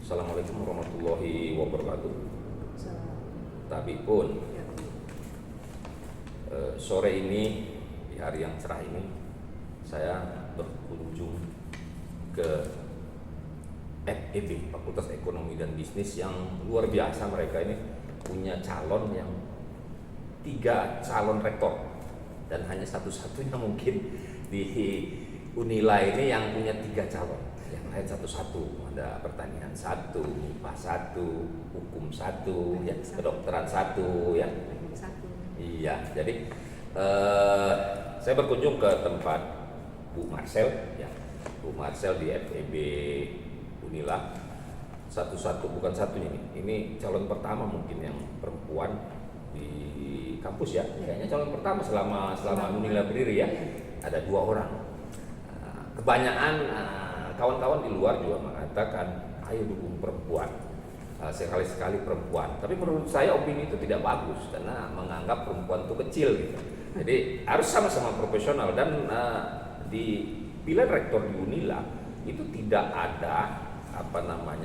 Assalamualaikum warahmatullahi wabarakatuh. Tapi pun sore ini, di hari yang cerah ini, saya berkunjung ke FEB, Fakultas Ekonomi dan Bisnis, yang luar biasa. Mereka ini punya calon yang 3 calon rektor, dan hanya satu-satunya mungkin di Unila ini yang punya 3 calon. Yang lain satu-satu, ada pertanian 1, MIPA 1, hukum 1, ya, kedokteran 1, ya. Iya, jadi saya berkunjung ke tempat Bu Marcel, ya, Bu Marcel di FEB Unila. Satu-satu, bukan satunya ini calon pertama mungkin yang perempuan di kampus, ya. Kayaknya calon pertama selama Unila berdiri, ya. Ada 2 orang. Kebanyakan kawan-kawan di luar juga mengatakan ayo dukung perempuan, sekali-sekali perempuan. Tapi menurut saya opini itu tidak bagus, karena menganggap perempuan itu kecil gitu. Jadi harus sama-sama profesional. Dan di pilihan rektor di Unila itu tidak ada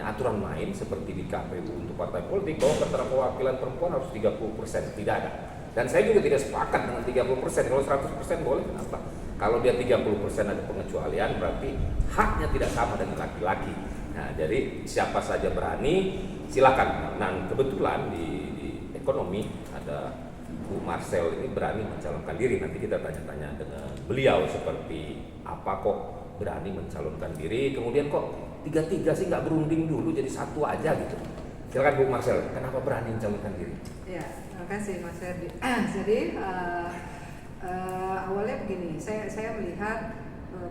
aturan main seperti di KPU untuk partai politik bahwa keterwakilan perempuan harus 30%, tidak ada. Dan saya juga tidak sepakat dengan 30%. Kalau 100% boleh, kenapa? Kalau dia 30% ada pengecualian, berarti haknya tidak sama dengan laki-laki. Nah, jadi siapa saja berani, silakan. Nah, kebetulan di ekonomi ada Bu Marcel ini berani mencalonkan diri. Nanti kita tanya-tanya dengan beliau seperti apa kok berani mencalonkan diri. Kemudian kok 3 sih nggak berunding dulu jadi 1 aja gitu. Silakan Bu Marcel, kenapa berani mencalonkan diri? Ya, terima kasih Mas Ferdi. Jadi awalnya begini, saya melihat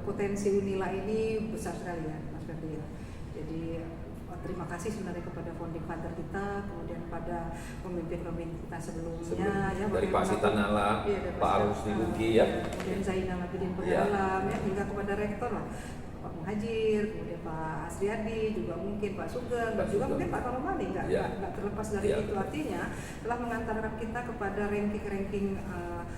potensi Unila ini besar sekali, ya Mas Ferdi. Jadi terima kasih sebenarnya kepada founding father kita, kemudian pada pemimpin-pemimpin kita sebelumnya, ya, dari Pak Sitanala, Pak Arusni Luki, ya, kemudian Zainal Abidin Pegalam, ya, hingga kepada rektor lah, Pak Muhajir, kemudian Pak Asriadi, juga mungkin Pak Sugeng, dan juga mungkin Pak Karomani, nggak terlepas dari itu. Artinya telah mengantarkan kita kepada ranking-ranking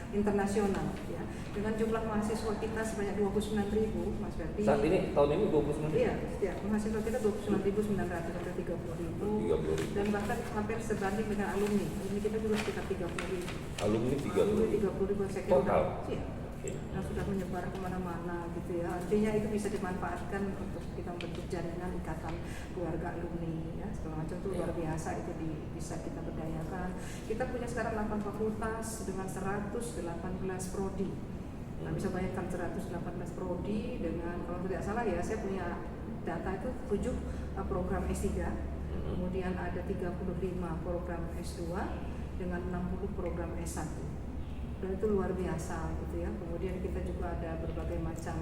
internasional, ya, dengan jumlah mahasiswa kita sebanyak 29.000, Mas Ferdi. Saat ini, tahun ini 29.000? Iya, mahasiswa kita 29.900 sampai 30.000, dan bahkan hampir sebanding dengan alumni kita juga sekitar 30.000. Alumni 30.000 saya kira total? Iya. Yang sudah menyebar kemana-mana gitu, ya. Artinya itu bisa dimanfaatkan untuk kita membentuk jaringan ikatan keluarga alumni, ya, segala macam itu luar biasa. Itu bisa kita berdayakan. Kita punya sekarang 8 fakultas dengan 118 prodi. Nah, bisa bayangkan 118 prodi dengan, kalau tidak salah ya, saya punya data itu 7 program S3, kemudian ada 35 program S2 dengan 60 program S1. Dan itu luar biasa gitu, ya. Kemudian kita juga ada berbagai macam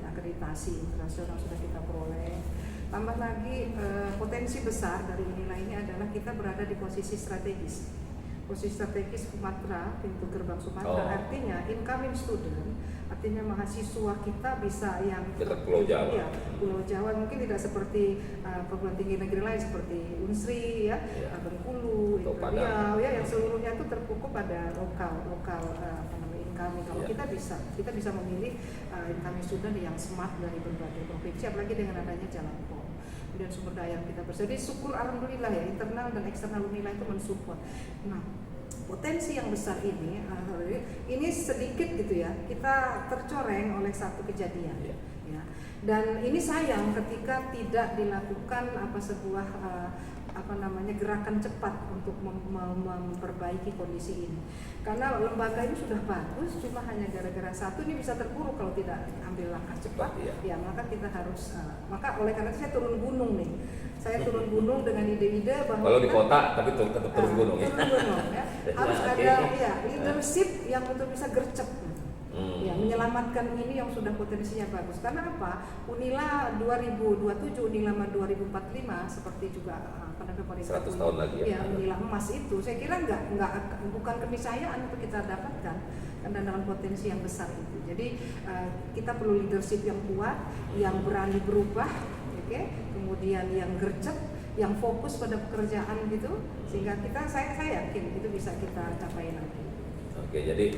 akreditasi internasional sudah kita peroleh. Tambah lagi potensi besar dari Unila ini adalah kita berada di posisi strategis. Posisi strategis Sumatera, pintu gerbang Sumatera. Artinya incoming student, artinya mahasiswa kita bisa yang dekat Pulau Jawa. Ya, Pulau Jawa mungkin tidak seperti perguruan tinggi negeri lain seperti Unsri, ya, Bengkulu, Riau, ya, yang seluruhnya itu terpokok pada lokal incoming. Kalau kita bisa memilih incoming student yang smart dari berbagai provinsi, apalagi dengan adanya jalan tol. Kemudian sumber daya yang kita bersama. Jadi syukur alhamdulillah, ya, internal dan eksternal Unila itu mensupport. Nah, potensi yang besar ini sedikit gitu, ya, kita tercoreng oleh satu kejadian, ya. Dan ini sayang ketika tidak dilakukan sebuah gerakan cepat untuk memperbaiki kondisi ini. Karena lembaga ini sudah bagus, cuma hanya gara-gara satu ini bisa terpuruk kalau tidak ambil langkah cepat. Ya, maka kita harus oleh karena itu saya turun gunung nih. Saya turun gunung dengan ide-ide bahwa kalau di kota tapi tetap turun gunung, ya. Turun gunung, ya. Harus ada leadership yang untuk bisa gercep. Ya, menyelamatkan ini yang sudah potensinya bagus. Karena apa? Unila 2027, Unila 2045 seperti juga 100 tahun lagi, ya. Unila emas itu saya kira bukan keniscayaan untuk kita dapatkan, karena dalam potensi yang besar itu. Jadi kita perlu leadership yang kuat, yang berani berubah, kemudian yang gercep, yang fokus pada pekerjaan gitu, sehingga saya yakin itu bisa kita capai nanti. Oke, jadi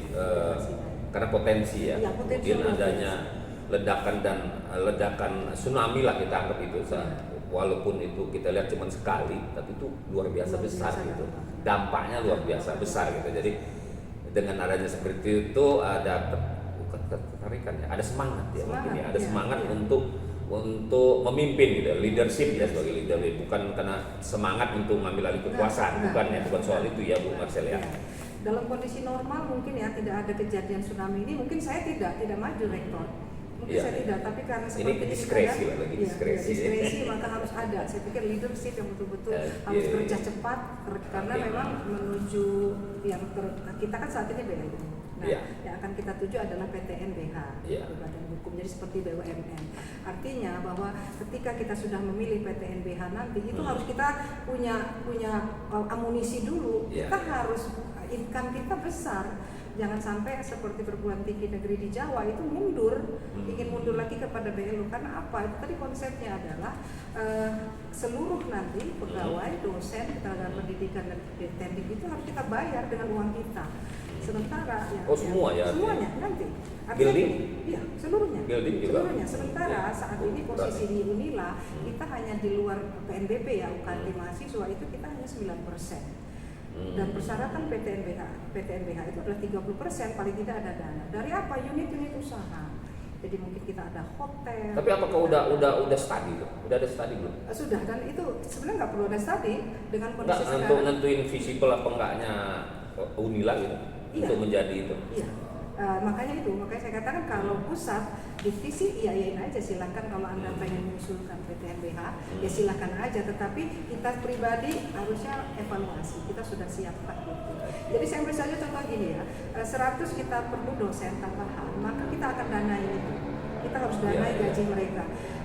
karena potensi, ya, kemudian adanya ledakan tsunami lah kita anggap itu, walaupun itu kita lihat cuma sekali, tapi itu luar biasa besar gitu. Dampaknya luar biasa besar gitu. Jadi dengan adanya seperti itu ada ketertarikan ya, ada semangat ya, mungkin ya, ada semangat untuk memimpin gitu, leadership ya sebagai leader, bukan karena semangat untuk mengambil alih kekuasaan, bukan soal itu ya Bu Marcel ya. Dalam kondisi normal mungkin ya tidak ada kejadian tsunami ini, mungkin saya tidak maju rektor. Mungkin saya tidak, tapi karena seperti ini diskresi kan, lagi diskresi. Maka harus ada. Saya pikir leadership yang betul-betul harus kerja cepat karena memang menuju yang kita kan saat ini BLU. Nah, yang akan kita tuju adalah PTNBH, Badan Hukum, jadi seperti BUMN. Artinya bahwa ketika kita sudah memilih PTNBH nanti itu harus kita punya amunisi dulu. Kita harus income kita besar. Jangan sampai seperti perguruan tinggi negeri di Jawa itu ingin mundur lagi kepada BLU. Karena apa? Itu tadi konsepnya adalah seluruh nanti pegawai, dosen, tenaga pendidikan dan teknik itu harus kita bayar dengan uang kita. Sementara semuanya nanti. Building? Iya, seluruhnya. Building juga. Selurunya. Sementara saat ini posisi di Unila kita hanya di luar PNBP ya, UKT mahasiswa itu kita hanya 9%. Dan persyaratan PTNBH itu adalah 30%, paling tidak ada dana. Dari apa? Unit-unit usaha. Jadi mungkin kita ada hotel. Tapi apakah udah study? Udah ada study belum? Sudah, dan itu sebenarnya nggak perlu ada study dengan kondisi sekarang. Untuk nentuin visible apa enggaknya Unila gitu, untuk menjadi itu. Iya. Makanya saya katakan kalau pusat divisi iyain aja, silakan kalau Anda pengen mengusulkan PTNBH ya silakan aja, tetapi kita pribadi harusnya evaluasi, kita sudah siap Pak gitu. Jadi saya ambil saja contoh gini ya, 100 kita perlu dosen tambahan, maka kita akan danai itu. Kita harus danai gaji mereka.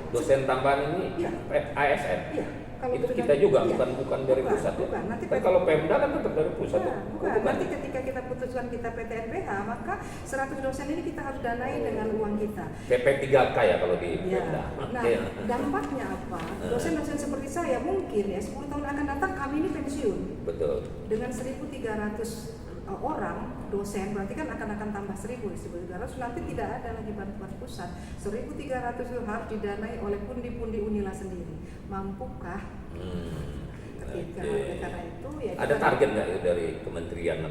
Dosen tambahan ini ASN? Iya. Itu kita juga bukan dari pusat ya. Nanti kalau Pemda kan tetap dari pusat. Bukan. Nanti ketika kita putuskan kita PTNBH, maka 100 dosen ini kita harus danai dengan uang kita. PP 3K ya kalau di Pemda. Nah, dampaknya apa? Dosen-dosen seperti saya mungkin ya 10 tahun akan datang kami ini pensiun. Betul. Dengan 1.300 orang dosen, berarti kan akan tambah 1.300, nanti tidak ada lagi bantuan pusat. 1.300 itu harus didanai oleh pundi-pundi Unila sendiri. Mampukah? Karena itu ya ada target nggak ya dari kementerian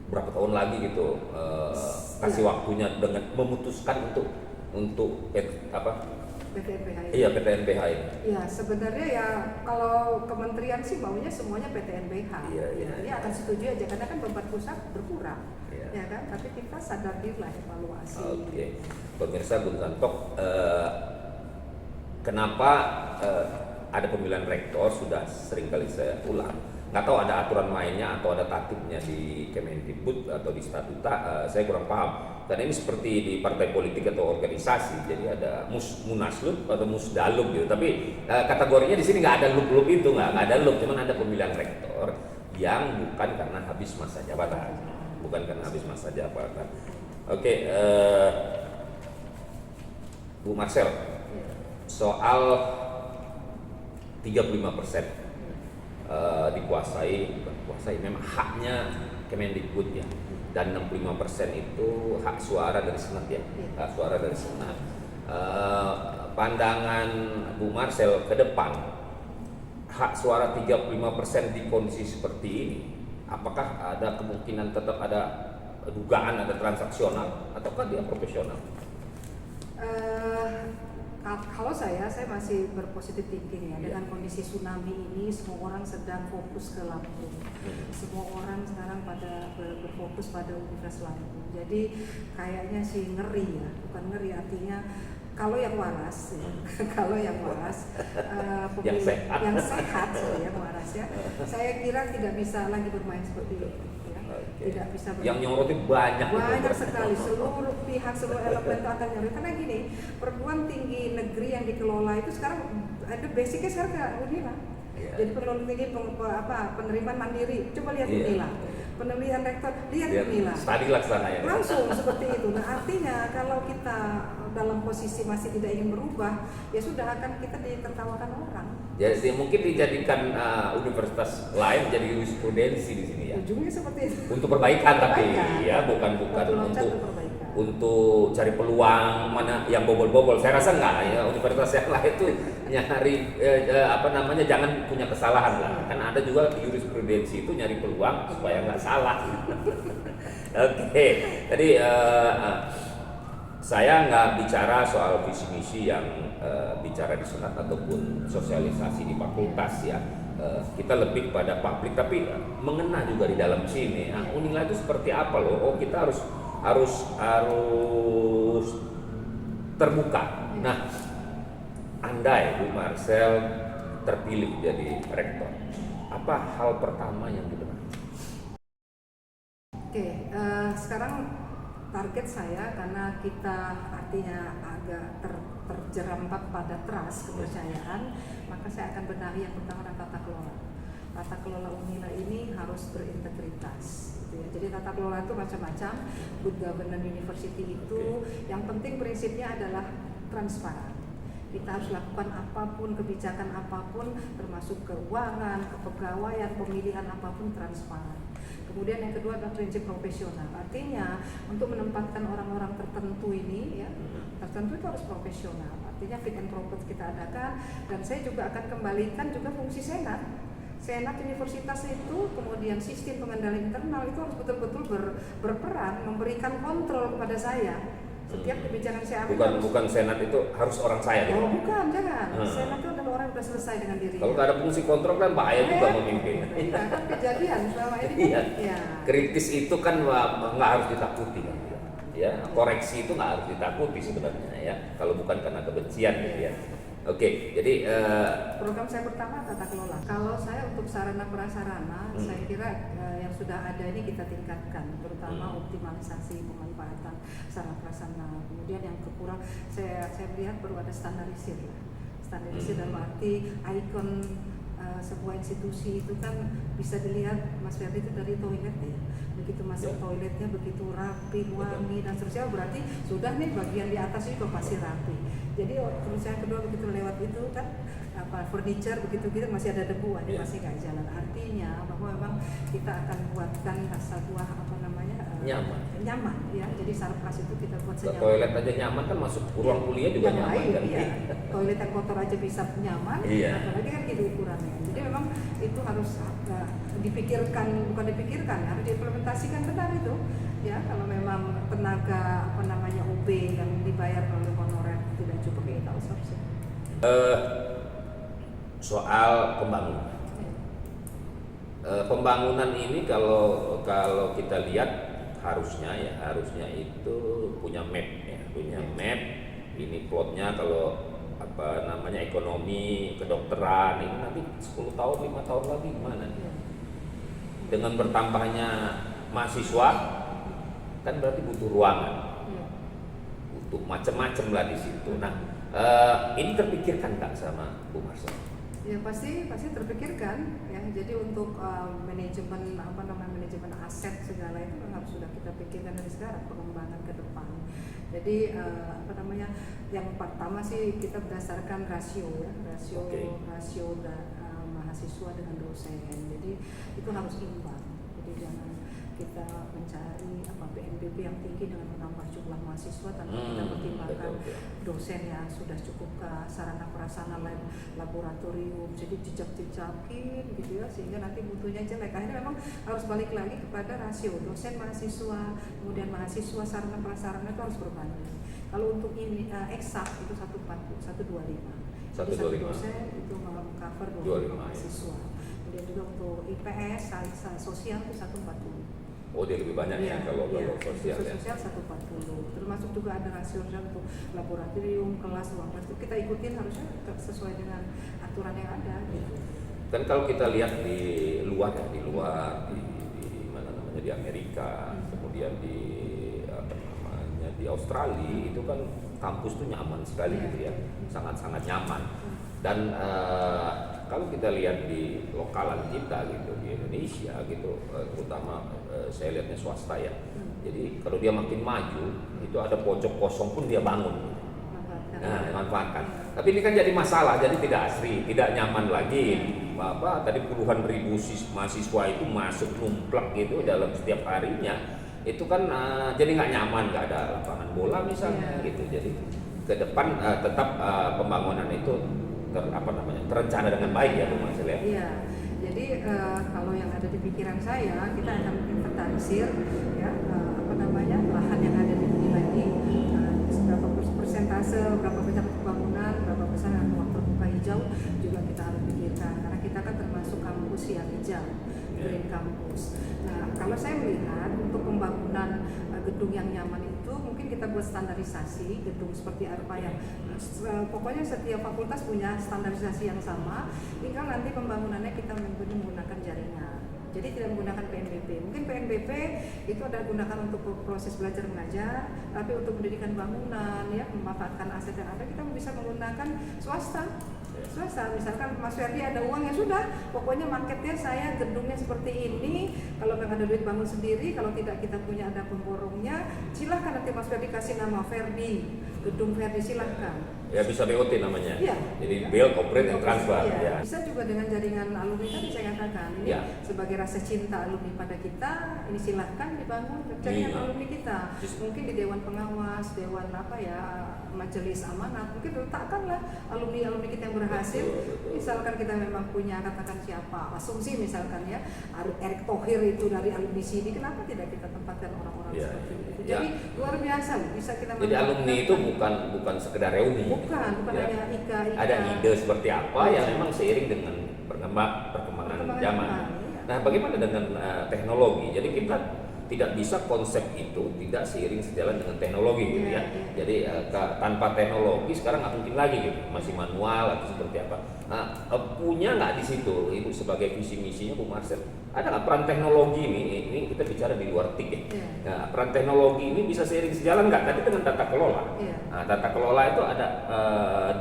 berapa tahun lagi gitu kasih waktunya dengan memutuskan untuk PTNBH ini? Iya, PTNBH ini. Ya, sebenarnya ya kalau kementerian sih maunya semuanya PTNBH. Ini akan setuju aja karena kan beban pusat berkurang. Ya kan? Tapi kita sadar diri lah evaluasi. Oke. Pemirsa Bung Santok, kenapa ada pemilihan rektor sudah sering kali saya ulang. Nggak tahu ada aturan mainnya atau ada tatipnya di Kemendikbud atau di statuta, saya kurang paham. Karena ini seperti di partai politik atau organisasi, jadi ada munaslup atau musdalub gitu. Tapi kategorinya di sini nggak ada lup itu, nggak ada lup, cuman ada pemilihan rektor yang bukan karena habis masa jabatan, Oke, Bu Marcel, soal 35% dikuasai memang haknya Kemendikbud ya, dan 65% itu hak suara dari Senat ya, hak suara dari Senat. Pandangan Bu Marcel ke depan, hak suara 35% di kondisi seperti ini, apakah ada kemungkinan tetap ada dugaan ada transaksional ataukah dia profesional? Kalau saya masih berpositif thinking ya, dengan kondisi tsunami ini semua orang sedang fokus ke Lampung. Semua orang sekarang pada berfokus pada Universitas Lampung. Jadi kayaknya sih ngeri ya, bukan ngeri artinya kalau yang waras ya, yang sehat yang waras ya, saya kira tidak bisa lagi bermain seperti itu. Tidak bisa yang nyorotin banyak sekali, seluruh pihak, seluruh elemen itu akan nyorot karena gini, perguruan tinggi negeri yang dikelola itu sekarang ada basicnya sekarang ke Unila. Jadi perguruan tinggi penerimaan mandiri, coba lihat Unila. Pemilihan rektor lihat Unila. Tadi laksana ya. Langsung seperti itu. Nah artinya kalau kita dalam posisi masih tidak ingin berubah, ya sudah akan kita ditertawakan orang. Jadi mungkin dijadikan universitas lain jadi jurisprudensi di sini ya. Ujungnya seperti itu. Untuk perbaikan tapi ya bukan untuk untuk cari peluang mana yang bobol-bobol. Saya rasa enggak ya, universitas yang lain itu nyari jangan punya kesalahan lah. Kan ada juga jurisprudensi itu nyari peluang supaya nggak salah. Oke, tadi saya nggak bicara soal visi misi yang bicara di senat ataupun sosialisasi di fakultas ya. Kita lebih pada publik, tapi mengena juga di dalam sini. Nah, Unila itu seperti apa loh? Oh, kita harus terbuka. Nah, andai Bu Marcel terpilih jadi rektor, apa hal pertama yang dibenahi? Oke, sekarang target saya, karena kita artinya agak terjerembab pada trust, kepercayaan, maka saya akan benahi yang pertama adalah tata kelola. Tata kelola Unila ini harus berintegritas. Gitu ya. Jadi tata kelola itu macam-macam. Good Governance University itu yang penting prinsipnya adalah transparan. Kita harus lakukan apapun, kebijakan apapun, termasuk keuangan, kepegawaian, pemilihan apapun transparan. Kemudian yang kedua adalah prinsip profesional. Artinya untuk menempatkan orang-orang tertentu ini ya, tertentu itu harus profesional. Artinya fit and proper kita adakan, dan saya juga akan kembalikan juga fungsi senat. Senat universitas itu, kemudian sistem pengendalian internal itu harus betul-betul berperan memberikan kontrol kepada saya. Setiap kebijakan saya ambil bukan senat itu harus orang saya gitu. Oh bukan, jangan. Senat itu adalah orang yang sudah selesai dengan dirinya. Kalau nggak ada fungsi kontrol kan bahaya juga memimpin. Iya kan kejadian selama ini. Iya. Ya. Kritis itu kan nggak harus ditakuti kan. Ya, koreksi itu nggak harus ditakuti sebenarnya ya. Kalau bukan karena kebencian gitu ya. Oke, jadi program saya pertama tata kelola. Kalau saya untuk sarana prasarana, saya kira yang sudah ada ini kita tingkatkan, terutama optimalisasi pemanfaatan sarana prasarana. Kemudian yang kekurang, saya melihat perlu ada standarisir lah. Standarisir dalam arti ikon sebuah institusi itu kan bisa dilihat, Mas Ferdi, itu dari toilet ya. Begitu masuk toiletnya begitu rapi, wangi dan seterusnya, berarti sudah nih bagian di atas itu pasti rapi. Jadi terus yang kedua begitu lewat itu kan furniture begitu masih ada debu, masih nggak jalan. Artinya bahwa memang kita akan buatkan sebuah nyaman ya. Jadi sarpras itu kita buat senyaman. Toilet aja nyaman kan, masuk ruang kuliah juga yang nyaman kan. Iya. Toilet yang kotor aja bisa nyaman, apalagi kan gitu ukurannya. Jadi memang itu harus dipikirkan, bukan dipikirkan, harus diimplementasikan benar itu. Ya, kalau memang tenaga UB yang dibayar oleh honorer tidak cukup, kita outsourcing. Soal pembangunan. Pembangunan ini kalau kita lihat harusnya itu punya map ya, map. Ini plotnya kalau ekonomi, kedokteran ini nanti 10 tahun, 5 tahun lagi gimana? Dengan bertambahnya mahasiswa kan berarti butuh ruangan, butuh macam-macam lah di situ. Nah, ini terpikirkan nggak sama Bu Marcel? Ya pasti terpikirkan ya. Jadi untuk manajemen aset segala itu kan harus sudah kita pikirkan dari sekarang, pengembangan ke depan. Jadi yang pertama sih kita berdasarkan rasio mahasiswa dengan dosen. Jadi itu harus imbang. Jadi jangan kita mencari PNBP yang tinggi dengan menambah jumlah mahasiswa tanpa kita pertimbangkan dosen yang sudah cukupkah, sarana prasarana laboratorium, jadi jejak-jejakin gitu ya, sehingga nanti mutunya jelek. Akhirnya memang harus balik lagi kepada rasio dosen mahasiswa, kemudian mahasiswa sarana prasarana itu harus berbanding. Kalau untuk ini eksak itu 125. Jadi satu dosen itu cover 25 mahasiswa. Kemudian juga untuk IPS, sosial itu 140. Oh, dia lebih banyak ya kalau sosial ya. Sosial 140. Termasuk juga ada rasio untuk laboratorium, kelas, ruang kelas itu kita ikutin harusnya sesuai dengan aturan yang ada. Gitu. Kan kalau kita lihat di luar di Amerika, kemudian di Australia itu kan kampus tuh nyaman sekali gitu ya, sangat-sangat nyaman. Dan kalau kita lihat di lokalan kita gitu di Indonesia gitu, terutama saya lihatnya swasta ya. Jadi kalau dia makin maju, itu ada pojok kosong pun dia bangun. Nah, manfaatkan. Tapi ini kan jadi masalah, jadi tidak asri, tidak nyaman lagi. Tadi puluhan ribu mahasiswa itu masuk numplak gitu dalam setiap harinya. itu kan jadi nggak nyaman, nggak ada lapangan bola misalnya gitu. Jadi ke depan tetap pembangunan itu terencana dengan baik ya Bu Marcel ya. Iya. Jadi kalau yang ada di pikiran saya, kita akan inventarisir ya lahan yang ada di Bumi Lagi, berapa persentase, berapa banyak pembangunan, berapa besar ruang terbuka hijau juga kita harus pikirkan, karena kita kan termasuk kampus yang hijau, green campus. Nah, kalau saya melihat untuk pembangunan gedung yang nyaman itu mungkin kita buat standarisasi gedung seperti apa yang pokoknya setiap fakultas punya standarisasi yang sama, tinggal nanti pembangunannya kita menggunakan jaringan. Jadi tidak menggunakan PNBP. Mungkin PNBP itu ada gunakan untuk proses belajar mengajar, tapi untuk pendidikan bangunan ya, memanfaatkan aset yang ada, kita bisa menggunakan swasta. Misalkan Mas Ferdi ada uang, ya sudah, pokoknya marketnya saya gedungnya seperti ini, kalau nggak ada duit bangun sendiri, kalau tidak kita punya ada pemborongnya, silahkan nanti Mas Ferdi kasih nama Ferdi, gedung Ferdi, silahkan. Ya bisa BOT namanya. Iya. Jadi build, operate, and transfer. Iya. Ya. Bisa juga dengan jaringan alumni tadi saya katakan. Ini sebagai rasa cinta alumni pada kita, ini silahkan dibangun jaringan alumni kita. Mungkin di dewan pengawas, dewan majelis amanat, mungkin letakkanlah alumni kita yang berhasil. Misalkan kita memang punya, katakan siapa, asumsi misalkan ya, Erick Thohir itu dari alumni sini, kenapa tidak kita tempatkan orang-orang seperti itu? Jadi luar biasa bisa kita. Jadi alumni itu bukan sekedar reuni. Bukan hanya IKA. Ada ide seperti apa yang memang seiring dengan perkembangan zaman. Nah, bagaimana dengan teknologi? Jadi kita tidak bisa konsep itu tidak seiring sejalan dengan teknologi gitu ya. Jadi tanpa teknologi sekarang nggak mungkin lagi gitu, masih manual atau seperti apa. Nah, punya nggak di situ Ibu sebagai visi misinya Bu Marcel? Ada nggak peran teknologi ini kita bicara di luar TIK ya. Nah, peran teknologi ini bisa seiring sejalan nggak tadi dengan tata kelola? Nah, tata kelola itu ada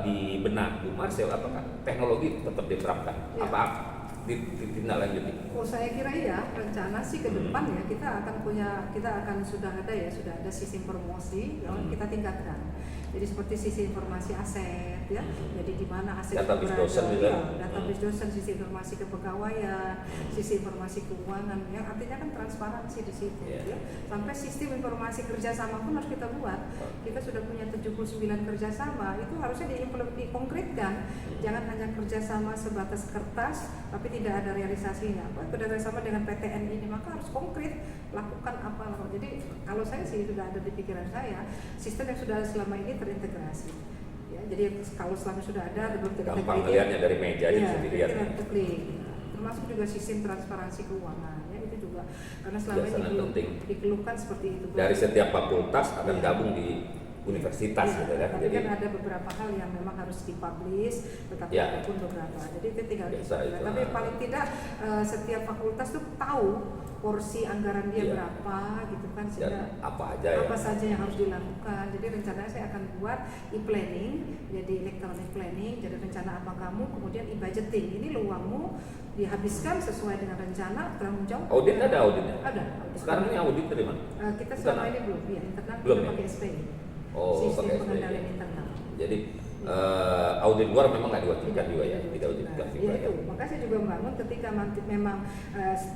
di benak Bu Marcel, apakah teknologi tetap diterapkan? Apa ditindaklanjuti? Oh, saya kira iya, rencana sih ke depan ya kita akan sudah ada sistem promosi yang kita tingkatkan. Jadi seperti sisi informasi aset ya. Jadi di mana aset database dosen juga. Database dosen, sisi informasi kepegawaian, sisi informasi keuangan yang artinya kan transparansi di situ ya. Sampai sistem informasi kerjasama pun harus kita buat. Kita sudah punya 79 kerjasama, itu harusnya dikonkretkan. Jangan hanya kerjasama sebatas kertas tapi tidak ada realisasinya. Kerjasama dengan PTN ini maka harus konkret, lakukan apa. Jadi kalau saya sih sudah ada di pikiran saya, sistem yang sudah selama ini terintegrasi. Ya, jadi kalau selama sudah ada belum terintegrasi. Gampang melihatnya dari meja aja bisa dilihat. Termasuk juga sistem transparansi keuangan ya, itu juga karena selama ini dikeluhkan seperti itu. Dari setiap fakultas akan gabung di universitas gitu kan. Tapi kan ada beberapa hal yang memang harus dipublish, tetapi ada pun beberapa. Jadi itu tinggal tapi paling tidak setiap fakultas tuh tahu porsi anggaran dia berapa gitu kan, sehingga apa saja yang harus dilakukan. Jadi rencananya saya akan buat e-planning, jadi electronic planning, jadi rencana apa kamu, kemudian e-budgeting. Ini uangmu dihabiskan sesuai dengan rencana, tanggung jawab. Audit ada auditnya? Ada. Sekarang ini audit dari mana? Kita selama ini belum, ya internal belum kita pakai SPI. Sistem pengendalian internal. Jadi audit luar memang nggak diwajibkan juga ya, tidak diwajibkan juga ya. Makanya saya juga membangun ketika memang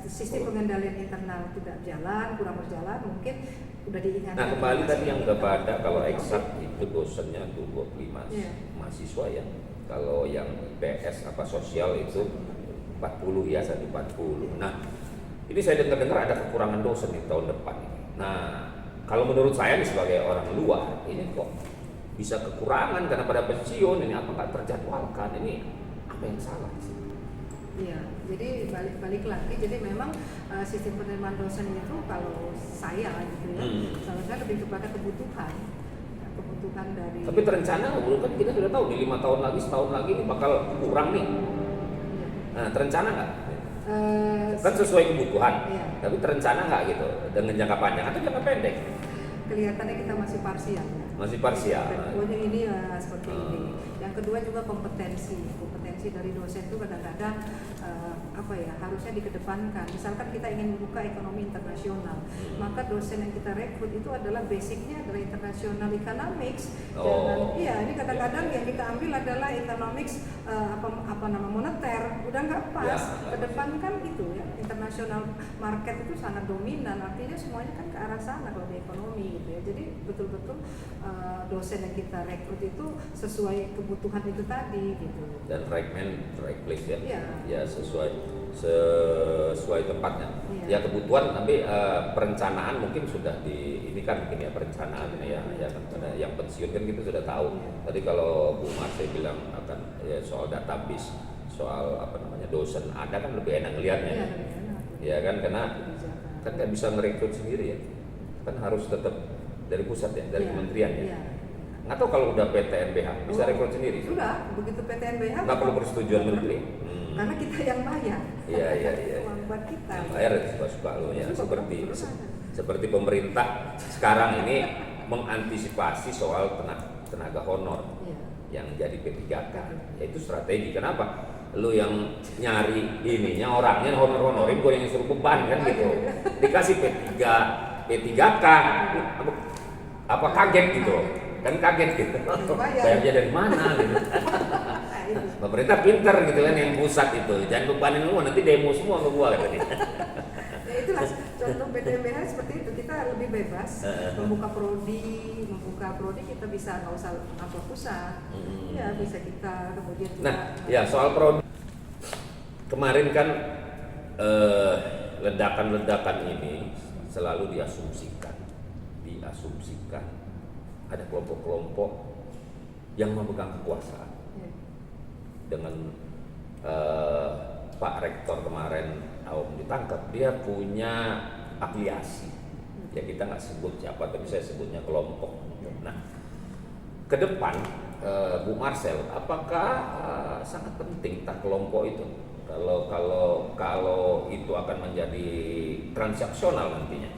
sistem pengendalian internal tidak jalan, kurang berjalan, mungkin udah diingatkan. Nah, kembali tadi yang kepada kalau eksak itu dosennya tuh 25 mahasiswa ya. Kalau yang IPS sosial itu 40 ya, 140. Nah, ini saya dengar ada kekurangan dosen di tahun depan ini. Nah, kalau menurut saya nih sebagai orang luar, ini kok bisa kekurangan karena pada pensiun, ini apa nggak terjadwalkan, ini apa yang salah di sini? Iya, jadi balik lagi, jadi memang sistem penerimaan dosen itu kalau saya gitu ya, seharusnya lebih kepada kebutuhan dari. Tapi terencana, kan kita sudah tahu nih 5 tahun lagi, setahun lagi ini bakal kurang nih. Nah, terencana nggak? Kan sesuai kebutuhan, tapi terencana nggak gitu dengan jangka panjang atau jangka pendek? Kelihatannya kita masih parsial. Masih parsial. Pokoknya ini ya seperti ini. Yang kedua juga kompetensi dari dosen itu kadang-kadang harusnya dikedepankan. Misalkan kita ingin membuka ekonomi internasional, maka dosen yang kita rekrut itu adalah basicnya adalah international economics. Ini kadang-kadang yang kita ambil adalah economics moneter, udah nggak pas. Kedepankan itu ya, international market itu sangat dominan, artinya semuanya kan ke arah sana kalau di ekonomi gitu ya. Jadi betul-betul dosen yang kita rekrut itu sesuai kebutuhan itu tadi gitu. Dan right man, right place ya. Ya sesuai tempatnya. Ya kebutuhan, tapi perencanaan mungkin sudah ini kan mungkin ya perencanaan ya kan pada yang pensiun kan kita sudah tahu. Tadi kalau Bu Marse bilang akan soal database, soal dosen ada kan lebih enak ngelihatnya. Ya kan, karena kan nggak bisa merekrut sendiri ya. Kan harus tetap dari pusat ya, dari kementerian ya. Nggak tahu kalau udah PTNBH bisa rekrut sendiri. Sudah, begitu PTNBH nggak perlu persetujuan menteri. Karena kita yang bayar. Iya. Uang buat kita. Yang bayar suka-suka lo ya. Seperti pemerintah sekarang ini mengantisipasi soal tenaga honor yang jadi P3K. Ya itu strategi. Kenapa? Lu yang nyari ininya orangnya honor-honorin, gue yang suruh beban kan gitu. Dikasih P3K apa kaget gitu. Kan kaget gitu. Bayarnya dari mana gitu. Pemerintah pinter gitu kan yang pusat itu. Jangan bebanin lu nanti demo semua ke gua tadi. Ya itulah contoh PTNBH seperti itu, kita lebih bebas membuka prodi kita bisa nggak usah kantor pusat. Ya bisa kita kemudian juga. Nah, ya soal prodi kemarin kan ledakan-ledakan ini selalu diasumsikan ada kelompok-kelompok yang memegang kekuasaan. Dengan Pak Rektor kemarin ditangkap, dia punya afiliasi. Ya kita nggak sebut siapa, tapi saya sebutnya kelompok. Nah, ke depan Bu Marcel, apakah sangat penting kelompok itu? Kalau itu akan menjadi transaksional nantinya?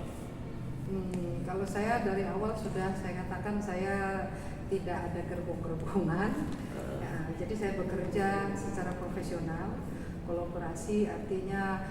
Kalau saya dari awal sudah saya katakan saya tidak ada gerbong-gerbongan. Jadi saya bekerja secara profesional, kolaborasi artinya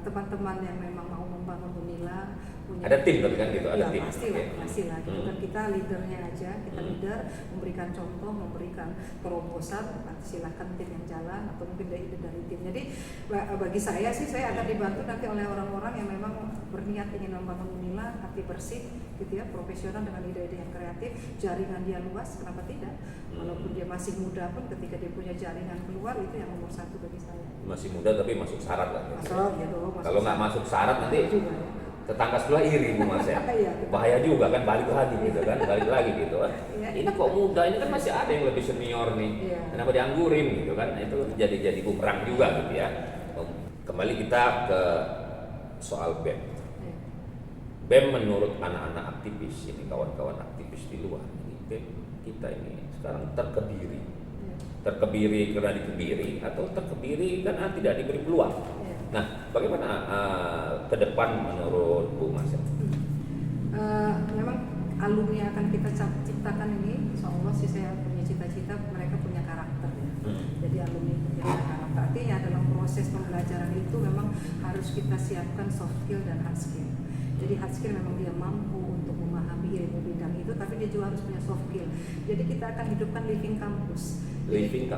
teman-teman yang memang mau membangun Unila punya ada tim kan gitu, ada tim. Pastilah gitu kan, kita leadernya aja, kita leader memberikan contoh, memberikan terobosan, silakan tim yang jalan atau mungkin dari tim. Jadi bagi saya sih saya akan dibantu nanti oleh orang-orang yang memang berniat ingin membangun Unila, hati bersih gitu ya, profesional dengan ide-ide yang kreatif, jaringan dia luas, kenapa tidak? Walaupun dia masih muda pun ketika dia punya jaringan keluar itu yang nomor satu bagi saya. Masih muda tapi masuk syarat lah. Kalau nggak masuk syarat nanti juga, ya. Tetangga sebelah iri Bu Mas ya. Bahaya juga kan, balik lagi gitu kan. Ini kok muda, ini kan masih ada yang lebih senior nih. Kenapa dianggurin gitu kan? Itu jadi bumerang juga gitu ya. Kembali kita ke soal BEM. BEM menurut anak-anak aktivis, ini kawan-kawan aktivis di luar, ini BEM kita ini sekarang terkebiri karena dikebiri atau terkebiri karena tidak diberi peluang. Nah, bagaimana ke depan menurut Bu Mas? Memang alumni akan kita ciptakan ini, insya Allah sih saya punya cita-cita mereka punya karakter ya. Jadi alumni punya karakter. Artinya dalam proses pembelajaran itu memang harus kita siapkan soft skill dan hard skill. Jadi hard skill memang dia mampu untuk memahami ilmu bidang itu, tapi dia juga harus punya soft skill. Jadi kita akan hidupkan living campus. Living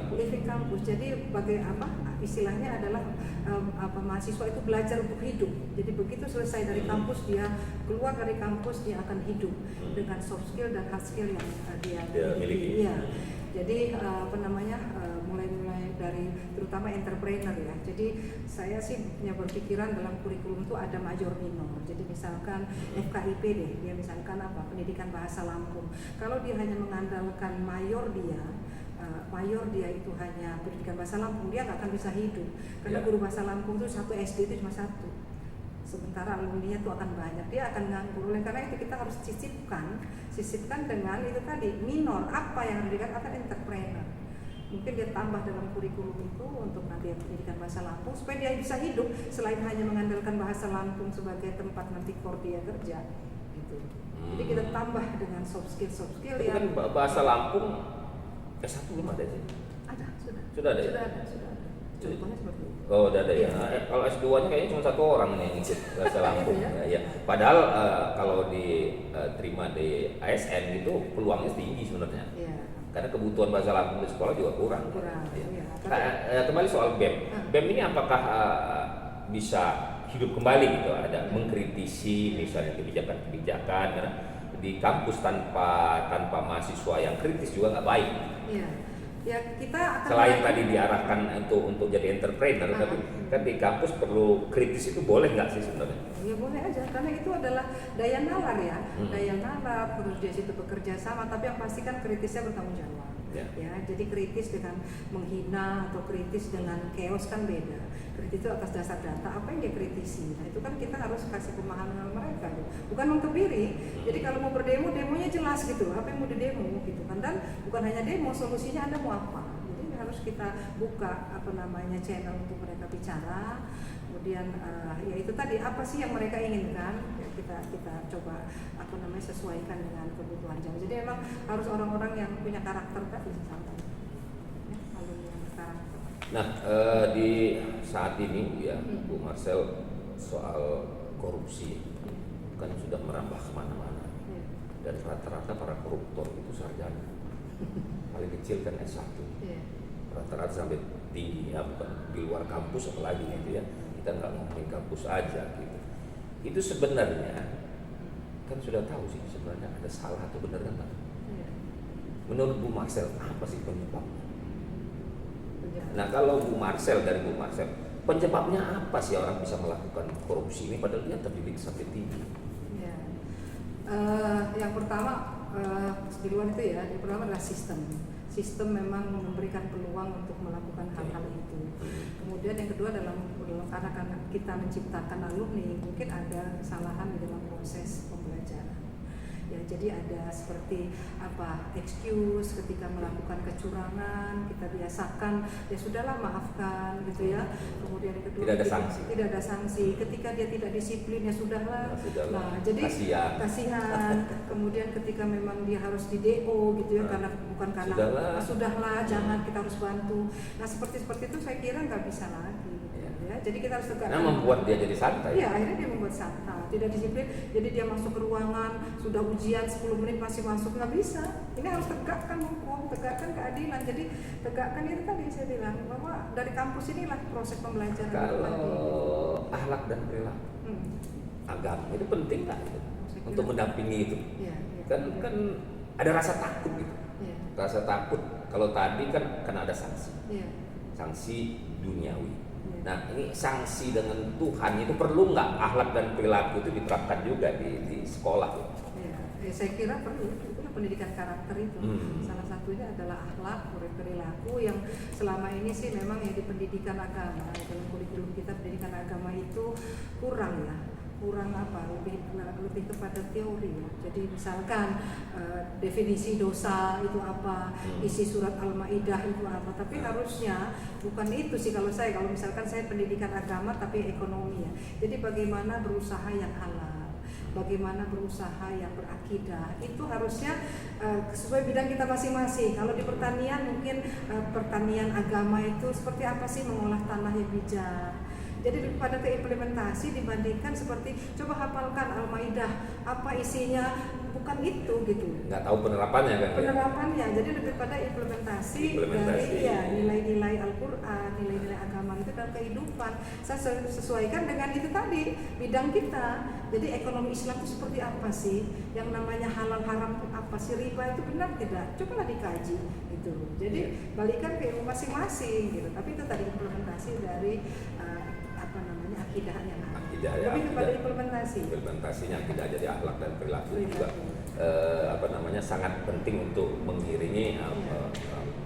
campus. Jadi istilahnya adalah mahasiswa itu belajar untuk hidup. Jadi begitu selesai dari kampus, dia keluar dari kampus, dia akan hidup dengan soft skill dan hard skill yang dia miliki. Ya. Jadi mulai dari terutama entrepreneur ya. Jadi saya sih punya berpikiran dalam kurikulum itu ada major minor. Jadi misalkan FKIP deh, dia misalkan pendidikan bahasa Lampung. Kalau dia hanya mengandalkan mayor dia itu hanya pendidikan bahasa Lampung, dia nggak akan bisa hidup. Karena guru bahasa Lampung itu satu SD itu cuma satu. Sementara alumninya itu akan banyak, dia akan nganggur. Oleh karena itu kita harus sisipkan dengan itu tadi minor apa yang dikatakan entrepreneur. Mungkin dia tambah dalam kurikulum itu untuk nanti pendidikan bahasa Lampung supaya dia bisa hidup selain hanya mengandalkan bahasa Lampung sebagai tempat nanti core dia kerja gitu. Jadi Jadi kita tambah dengan soft skill Tapi yang kan bahasa Lampung S1 belum ada sih. ada, Sudah ada ya? Sudah ada. Contohnya seperti itu. Oh, udah ada ya. Iya. Kalau S2-nya kayaknya cuma satu orang nih yang ikut bahasa Lampung. Iya, Ya. Padahal kalau diterima di ASN itu peluangnya tinggi sebenarnya. Iya. Karena kebutuhan bahasa Lampung di sekolah juga kurang. Iya. Kembali soal BEM. BEM ini apakah bisa hidup kembali gitu? Ada mengkritisi misalnya kebijakan-kebijakan, karena di kampus tanpa mahasiswa yang kritis juga nggak baik. Iya. Ya kita akan Selain tadi diarahkan untuk jadi entrepreneur, tapi kan di kampus perlu kritis, itu boleh nggak sih sebenarnya? Ya boleh aja, karena itu adalah daya nalar ya, daya nalar, terus dia situ bekerja sama, tapi yang pasti kan kritisnya bertanggung jawab. Ya, jadi kritis dengan menghina atau kritis dengan chaos kan beda. Kritis itu atas dasar data, apa yang dia kritisi. Nah itu kan kita harus kasih pemahaman mereka, bukan mengkebiri. Jadi kalau mau berdemo, demonya jelas gitu, apa yang mau didemo gitu kan. Dan bukan hanya demo, solusinya Anda mau apa. Jadi harus kita buka channel untuk mereka bicara. Kemudian ya itu tadi, apa sih yang mereka inginkan, ya, kita coba sesuaikan dengan kebutuhan jam. Jadi memang harus orang-orang yang punya karakter tadi misalkan, ya, kalau yang berkarakter. Nah di saat ini ya Bu Marcel, soal korupsi kan sudah merambah kemana-mana, dan rata-rata para koruptor itu sarjana, paling kecil kan S1, rata-rata sampai tinggi ya, bukan di luar kampus apalagi gitu ya. Kita nggak ngomongin kampus aja gitu. Itu sebenarnya kan sudah tahu sih sebenarnya ada salah atau benar kan? Menurut Bu Marcel apa sih penyebabnya? Nah kalau Bu Marcel, dari Bu Marcel, penyebabnya apa sih orang bisa melakukan korupsi ini padahal dia terdidik sampai tinggi? Ya. Yang pertama di luar itu ya, yang pertama adalah sistem memang memberikan peluang untuk melakukan hal-hal itu. Kemudian yang kedua karena kita menciptakan alumni, mungkin ada kesalahan di dalam proses pembelajaran. Ya, jadi ada seperti excuse ketika melakukan kecurangan, kita biasakan, ya sudahlah maafkan gitu ya. Kemudian yang kedua tidak ada sanksi. Ketika dia tidak disiplin, ya sudahlah. Nah, jadi kasihan. Kemudian ketika memang dia harus di DO gitu ya, karena sudahlah, jangan, kita harus bantu. Nah, seperti itu saya kira nggak bisa lagi. Ya, jadi kita harus tegakkan. Nah, membuat dia jadi santai. Iya, akhirnya dia membuat santai, tidak disiplin. Jadi dia masuk ke ruangan, sudah ujian 10 menit masih masuk, nggak bisa. Ini harus tegakkan hukum, tegakkan keadilan. Jadi tegakkan itu tadi saya bilang bahwa dari kampus inilah proses pembelajaran. Kalau akhlak dan perilaku, agama itu penting nggak untuk mendampingi itu? Ya. Kan ada rasa takut gitu. Ya. Rasa takut. Kalau tadi kan ada sanksi, sanksi duniawi. Nah ini sanksi dengan Tuhan itu perlu nggak akhlak dan perilaku itu diterapkan juga di sekolah? Ya, saya kira perlu. Itulah pendidikan karakter itu. Salah satunya adalah akhlak, perilaku yang selama ini sih memang ya di pendidikan agama, dalam kurikulum kita pendidikan agama itu kurang lebih kepada teori ya. Jadi misalkan definisi dosa itu apa, isi surat Al-Maidah itu apa, tapi harusnya bukan itu sih kalau misalkan saya pendidikan agama tapi ekonomi ya. Jadi bagaimana berusaha yang halal, bagaimana berusaha yang berakidah, itu harusnya sesuai bidang kita masing-masing. Kalau di pertanian mungkin pertanian agama itu seperti apa sih mengolah tanah yang bijak. Jadi daripada keimplementasi dibandingkan seperti coba hafalkan Al-Maidah apa isinya, bukan itu gitu. Nggak tahu penerapannya kan? Penerapannya, jadi lebih pada implementasi. Dari nilai-nilai Al-Quran, nilai-nilai agama itu dalam kehidupan. Saya sesuaikan dengan itu tadi bidang kita. Jadi ekonomi Islam itu seperti apa sih? Yang namanya halal haram apa sih, riba itu benar tidak? Cobalah dikaji gitu. Jadi balikan ke ilmu masing-masing gitu. Tapi itu tadi implementasi dari akidah yang lebih kepada implementasinya akidah jadi akhlak dan perilaku juga sangat penting untuk mengiringi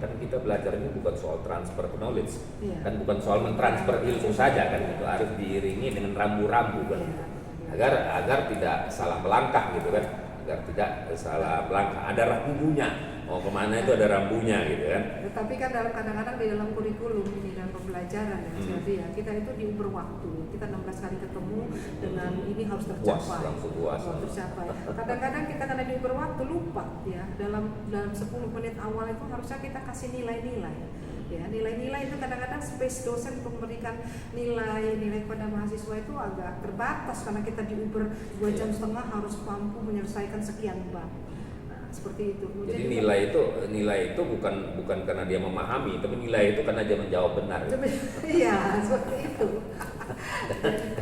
kan kita belajar ini bukan soal transfer knowledge, kan bukan soal mentransfer ilmu saja kan, itu harus diiringi dengan rambu-rambu kan. agar tidak salah melangkah gitu kan, agar tidak salah melangkah. Ada rambunya, mau kemana itu ada rambunya gitu kan. Tapi kan kadang-kadang di dalam kurikulum, di dalam pembelajaran ya, jadi ya kita itu diuber waktu, kita 16 kali ketemu dengan ini harus tercapai. Langsung puas. Tercapai. Kadang-kadang kita karena diuber waktu lupa ya, dalam 10 menit awal itu harusnya kita kasih nilai-nilai. Ya, nilai-nilai itu kadang-kadang space dosen untuk memberikan nilai kepada mahasiswa itu agak terbatas karena kita diuber 2 jam setengah harus mampu menyelesaikan sekian bab. Nah, seperti itu. Jadi nilai itu bukan karena dia memahami, tapi nilai itu karena dia menjawab benar. Iya, seperti itu.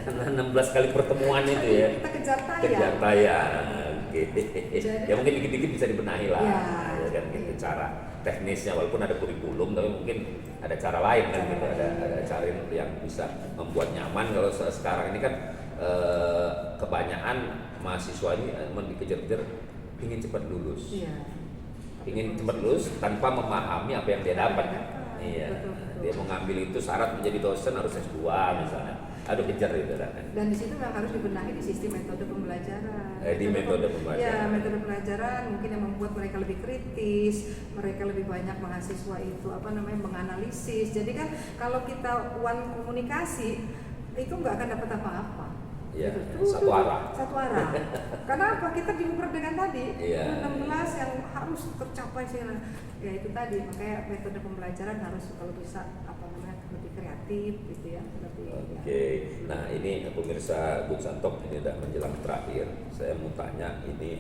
Karena 16 kali pertemuan itu ya. Kita kejar tayang. Kejar tayang. Oke. Ya mungkin dikit-dikit bisa dibenahi lah. Ya kan gitu cara teknisnya, walaupun ada kurikulum tapi mungkin ada cara lain kan gitu, ada cara yang bisa membuat nyaman. Kalau sekarang ini kan kebanyakan mahasiswa ini dikejar-kejar ingin cepat lulus, ingin cepat lulus tanpa memahami apa yang dia dapat. Iya, dia mau ngambil itu syarat menjadi dosen harus S2 misalnya. Aduh kejar itu kan. Dan di situ memang harus dibenahi di sistem metode pembelajaran. Di metode pembelajaran. Ya, metode pembelajaran mungkin yang membuat mereka lebih kritis, mereka lebih banyak mahasiswa itu menganalisis. Jadi kan kalau kita komunikasi itu nggak akan dapat apa-apa. Ya, gitu. satu arah. Kenapa? Kita diukur dengan tadi 16 yang harus tercapai sih. Ya itu tadi, makanya metode pembelajaran harus kalau bisa lebih kreatif gitu ya. Oke. Nah, ini pemirsa Bung Santok, ini udah menjelang terakhir. Saya mau tanya ini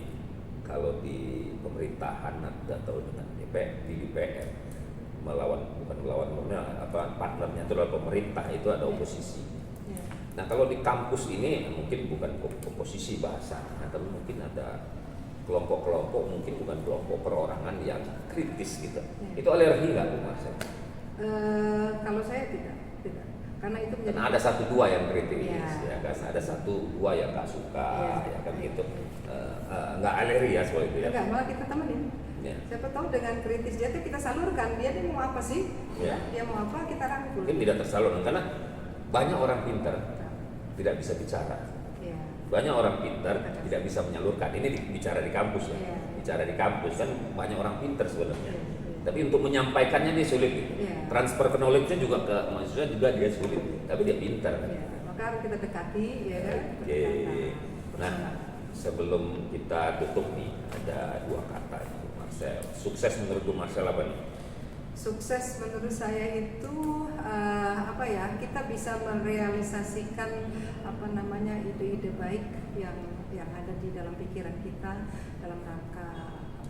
kalau di pemerintahan atau dengan DPR partnernya itu adalah pemerintah, itu ada oposisi. Nah kalau di kampus ini mungkin bukan komposisi bahasanya, tapi mungkin ada kelompok-kelompok, mungkin bukan kelompok perorangan yang kritis gitu. Itu alergi nggak Bu Marcel? Kalau saya tidak, karena itu menjadi. Karena ada 1-2 yang kritis, ya kan? Ada 1-2 yang nggak suka, ya kan gitu. Nggak alergi ya soal itu ya? Enggak, malah kita temenin. Siapa tahu dengan kritis dia kita salurkan, dia mau apa sih? Dia mau apa, kita rangkul. Mungkin tidak tersalurkan karena banyak orang pintar tidak bisa bicara. Banyak orang pintar tidak bisa menyalurkan. Ini bicara di kampus ya. Bicara di kampus kan banyak orang pintar sebenarnya. Tapi untuk menyampaikannya dia sulit. Transfer knowledge-nya juga ke mahasiswa juga dia sulit. Tapi dia pintar. Maka harus kita dekati ya kan. Oke. Nah, sebelum kita tutup nih ada 2 kata itu Marcel. Sukses menurut Bu Marcel apa nih? Sukses menurut saya itu kita bisa merealisasikan ide-ide baik yang ada di dalam pikiran kita dalam rangka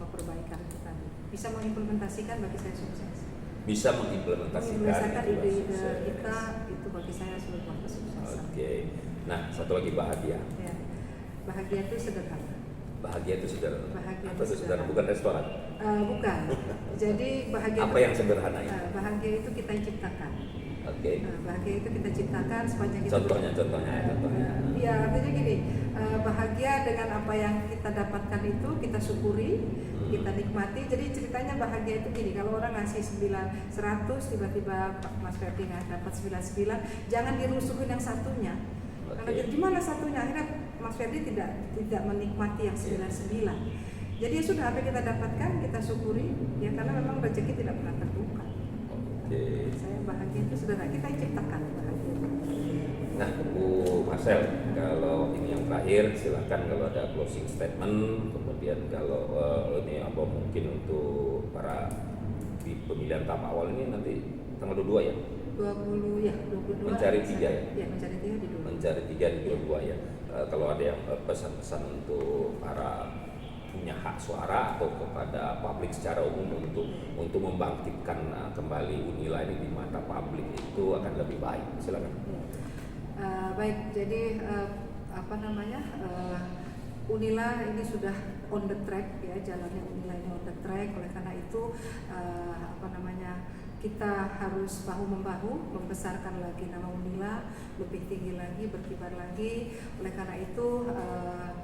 perbaikan kita. Bisa mengimplementasikan bagi saya sukses. Bisa mengimplementasikan ide-ide kita itu bagi saya sebuah kesuksesan. Oke. Nah, satu lagi bahagia. Ya. Bahagia itu sederhana. Bahagia itu sederhana. Bahagia apa itu sederhana? Bukan restoran. Bukan. Jadi bahagia apa yang sederhana itu? Bahagia itu kita ciptakan. Oke. Bahagia itu kita ciptakan sepanjang kita. Contohnya. Iya, artinya gini, bahagia dengan apa yang kita dapatkan itu kita syukuri, kita nikmati. Jadi ceritanya bahagia itu gini, kalau orang ngasih 100 tiba-tiba Mas Ferdi dapat 99, jangan dirusuhin yang satunya. Karena gimana satunya, akhirnya Mas Ferdi tidak menikmati yang 99. Jadi ya sudah, apa yang kita dapatkan kita syukuri ya, karena memang rezeki tidak pernah tertukar. Saya bahagia itu sederhana, kita ciptakan bahagia. Nah, Bu Marcel, kalau ini yang terakhir silakan kalau ada closing statement, kemudian kalau ini apa mungkin untuk para di pemilihan tahap awal ini nanti tanggal 22 ya? 22. Mencari 3 ya? Ya, mencari 3 di 22. Mencari 3 di 22 ya. Kalau ada yang pesan-pesan untuk para punya hak suara atau kepada publik secara umum untuk membangkitkan kembali Unila ini di mata publik itu akan lebih baik. Silakan. Baik, jadi Unila ini sudah on the track ya, jalannya Unila ini on the track. Oleh karena itu kita harus bahu-membahu membesarkan lagi nama Unila, lebih tinggi lagi, berkibar lagi. Oleh karena itu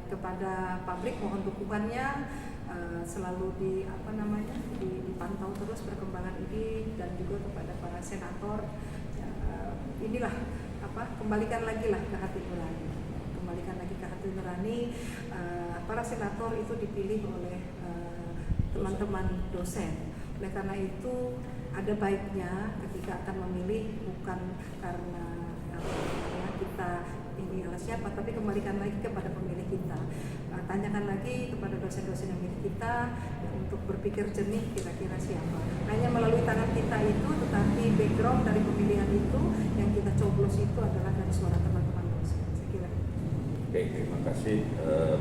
kepada publik mohon dukungannya, selalu dipantau terus perkembangan ini, dan juga kepada para senator inilah kembalikan lagi lah ke hati nurani, kembalikan lagi ke hati nurani, para senator itu dipilih oleh teman-teman dosen. Oleh karena itu ada baiknya ketika akan memilih bukan karena kita ini adalah siapa, tapi kembalikan lagi kepada pemilih kita. Tanyakan lagi kepada dosen-dosen yang milik kita untuk berpikir jernih kira-kira siapa. Hanya melalui tangan kita itu, tetapi background dari pemilihan itu yang kita coblos itu adalah dari suara teman-teman dosen. Saya kira. Oke, terima kasih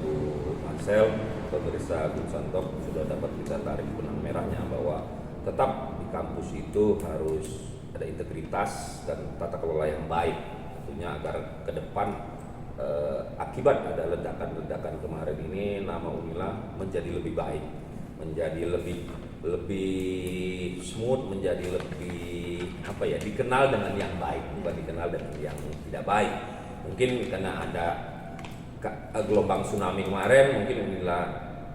Bu Marcel. Pemirsa Gun Santok sudah dapat kita tarik benang merahnya bahwa tetap di kampus itu harus ada integritas dan tata kelola yang baik, tentunya agar ke depan akibat ada ledakan-ledakan kemarin ini nama Unila menjadi lebih baik, menjadi lebih smooth, menjadi lebih dikenal dengan yang baik, bukan dikenal dengan yang tidak baik. Mungkin karena ada gelombang tsunami kemarin, mungkin Unila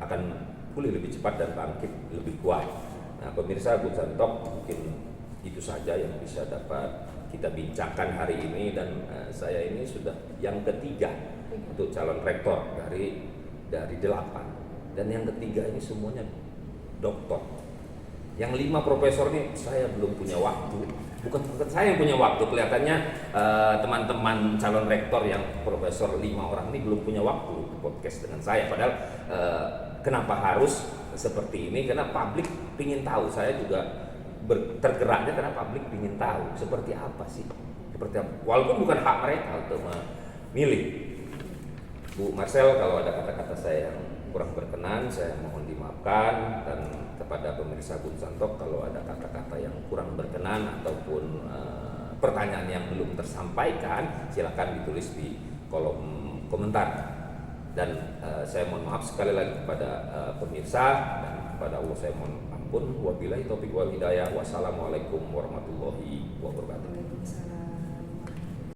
akan pulih lebih cepat dan bangkit lebih kuat. Nah, pemirsa Gun Santok, mungkin itu saja yang bisa dapat kita bincangkan hari ini, dan saya ini sudah yang ketiga untuk calon rektor dari 8, dan yang ketiga ini semuanya doktor. Yang 5 profesor ini saya belum punya waktu, bukan saya yang punya waktu, kelihatannya teman-teman calon rektor yang profesor 5 orang ini belum punya waktu podcast dengan saya. Padahal kenapa harus seperti ini? Karena publik ingin tahu, saya juga tergeraknya karena publik ingin tahu seperti apa sih, walaupun bukan hak mereka untuk memilih. Bu Marcel, kalau ada kata-kata saya yang kurang berkenan, saya mohon dimaafkan, dan kepada pemirsa Gun Santok kalau ada kata-kata yang kurang berkenan ataupun pertanyaan yang belum tersampaikan, silakan ditulis di kolom komentar. Dan saya mohon maaf sekali lagi kepada pemirsa, dan kepada Allah saya mohon ampun. Wabillahi taufiq wal hidayah. Wassalamualaikum warahmatullahi wabarakatuh. Waalaikumsalam.